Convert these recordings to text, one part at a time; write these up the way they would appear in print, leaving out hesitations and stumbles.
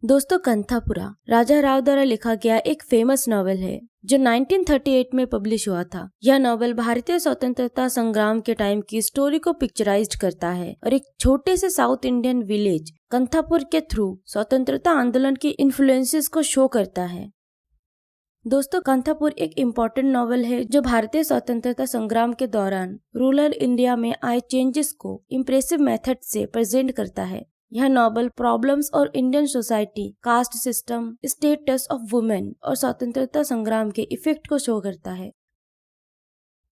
दोस्तों, कंथापुरा राजा राव द्वारा लिखा गया एक फेमस नॉवेल है जो 1938 में पब्लिश हुआ था। यह नॉवेल भारतीय स्वतंत्रता संग्राम के टाइम की स्टोरी को पिक्चराइज्ड करता है और एक छोटे से साउथ इंडियन विलेज कंथापुर के थ्रू स्वतंत्रता आंदोलन की इन्फ्लुएंसेस को शो करता है। दोस्तों, कंथापुर एक इम्पोर्टेंट नॉवेल है जो भारतीय स्वतंत्रता संग्राम के दौरान रूरल इंडिया में आए चेंजेस को इम्प्रेसिव मेथड से प्रेजेंट करता है। यह नॉवेल प्रॉब्लम्स और Indian society, caste system, status of women और स्वतंत्रता संग्राम के इफेक्ट को शो करता है।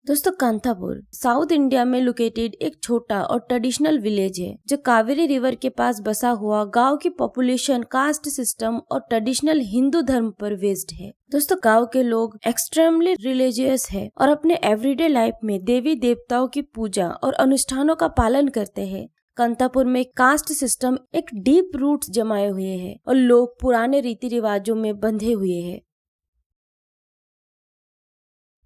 दोस्तों, कांथापुर साउथ इंडिया में लोकेटेड एक छोटा और ट्रेडिशनल विलेज है जो कावेरी रिवर के पास बसा हुआ। गांव की पॉपुलेशन कास्ट सिस्टम और ट्रेडिशनल हिंदू धर्म पर बेस्ड है। दोस्तों, गांव के लोग एक्सट्रीमली रिलीजियस है और अपने एवरीडे लाइफ में देवी देवताओं की पूजा और अनुष्ठानों का पालन करते हैं। कंथापुर में कास्ट सिस्टम एक डीप रूट्स जमाए हुए हैं और लोग पुराने रीति रिवाजों में बंधे हुए हैं।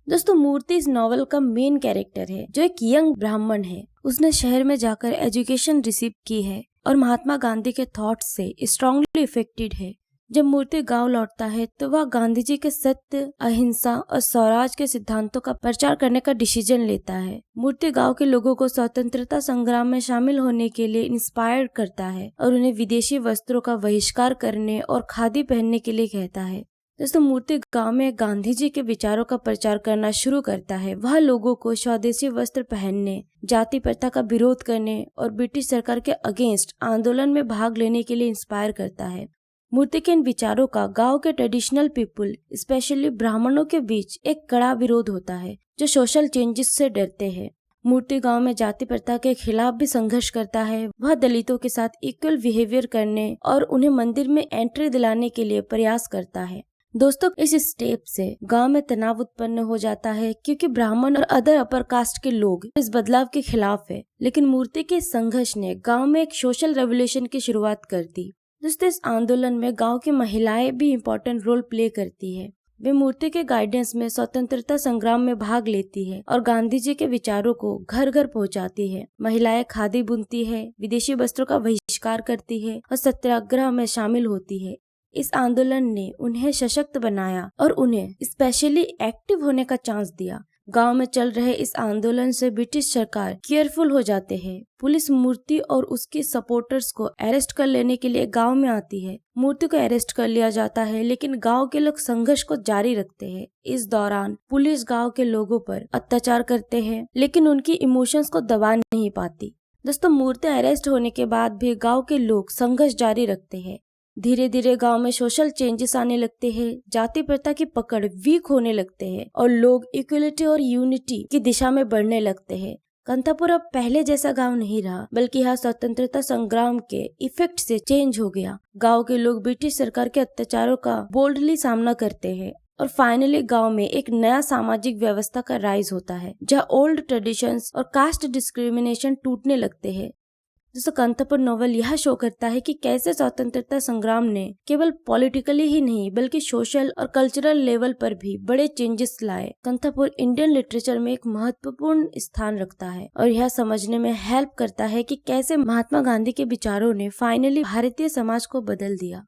दोस्तों, मूर्ति इस नॉवेल का मेन कैरेक्टर है जो एक यंग ब्राह्मण है। उसने शहर में जाकर एजुकेशन रिसीव की है और महात्मा गांधी के थॉट्स से स्ट्रांगली इफेक्टेड है। जब मूर्ति गांव लौटता है तो वह गांधी जी के सत्य, अहिंसा और स्वराज के सिद्धांतों का प्रचार करने का डिसीजन लेता है। मूर्ति गांव के लोगों को स्वतंत्रता संग्राम में शामिल होने के लिए इंस्पायर करता है और उन्हें विदेशी वस्त्रों का बहिष्कार करने और खादी पहनने के लिए कहता है। दोस्तों, मूर्ति गांव में गांधी जी के विचारों का प्रचार करना शुरू करता है। वह लोगों को स्वदेशी वस्त्र पहनने, जाति प्रथा का विरोध करने और ब्रिटिश सरकार के अगेंस्ट आंदोलन में भाग लेने के लिए इंस्पायर करता है। मूर्ति के इन विचारों का गांव के ट्रेडिशनल पीपुल, स्पेशली ब्राह्मणों के बीच एक कड़ा विरोध होता है जो सोशल चेंजेस से डरते हैं। मूर्ति गांव में जाति प्रथा के खिलाफ भी संघर्ष करता है। वह दलितों के साथ इक्वल बिहेवियर करने और उन्हें मंदिर में एंट्री दिलाने के लिए प्रयास करता है। दोस्तों, इस स्टेप से गांव में तनाव उत्पन्न हो जाता है क्योंकि ब्राह्मण और अदर अपर कास्ट के लोग इस बदलाव के खिलाफ है। लेकिन मूर्ति के संघर्ष ने गांव में एक सोशल रेवोल्यूशन की शुरुआत कर दी। दोस्तों, इस आंदोलन में गांव की महिलाएं भी इम्पोर्टेंट रोल प्ले करती है। वे मूर्ति के गाइडेंस में स्वतंत्रता संग्राम में भाग लेती है और गांधी जी के विचारों को घर घर पहुंचाती है। महिलाएं खादी बुनती है, विदेशी वस्त्रों का बहिष्कार करती है और सत्याग्रह में शामिल होती है। इस आंदोलन ने उन्हें सशक्त बनाया और उन्हें स्पेशली एक्टिव होने का चांस दिया। गांव में चल रहे इस आंदोलन से ब्रिटिश सरकार केयरफुल हो जाते हैं। पुलिस मूर्ति और उसके सपोर्टर्स को अरेस्ट कर लेने के लिए गांव में आती है। मूर्ति को अरेस्ट कर लिया जाता है लेकिन गांव के लोग संघर्ष को जारी रखते हैं। इस दौरान पुलिस गांव के लोगों पर अत्याचार करते हैं लेकिन उनकी इमोशंस को दबा नहीं पाती। दोस्तों, मूर्ति अरेस्ट होने के बाद भी गाँव के लोग संघर्ष जारी रखते हैं। धीरे धीरे गांव में सोशल चेंजेस आने लगते हैं। जाति प्रथा की पकड़ वीक होने लगते हैं और लोग इक्वलिटी और यूनिटी की दिशा में बढ़ने लगते हैं। कंथापुर अब पहले जैसा गांव नहीं रहा बल्कि यहाँ स्वतंत्रता संग्राम के इफेक्ट से चेंज हो गया। गांव के लोग ब्रिटिश सरकार के अत्याचारों का बोल्डली सामना करते हैं और फाइनली गांव में एक नया सामाजिक व्यवस्था का राइज होता है जहाँ ओल्ड ट्रेडिशंस और कास्ट डिस्क्रिमिनेशन टूटने लगते हैं। दोस्तों, कंथापुर नॉवल यह शो करता है कि कैसे स्वतंत्रता संग्राम ने केवल पॉलिटिकली ही नहीं बल्कि सोशल और कल्चरल लेवल पर भी बड़े चेंजेस लाए। कंथापुर इंडियन लिटरेचर में एक महत्वपूर्ण स्थान रखता है और यह समझने में हेल्प करता है कि कैसे महात्मा गांधी के विचारों ने फाइनली भारतीय समाज को बदल दिया।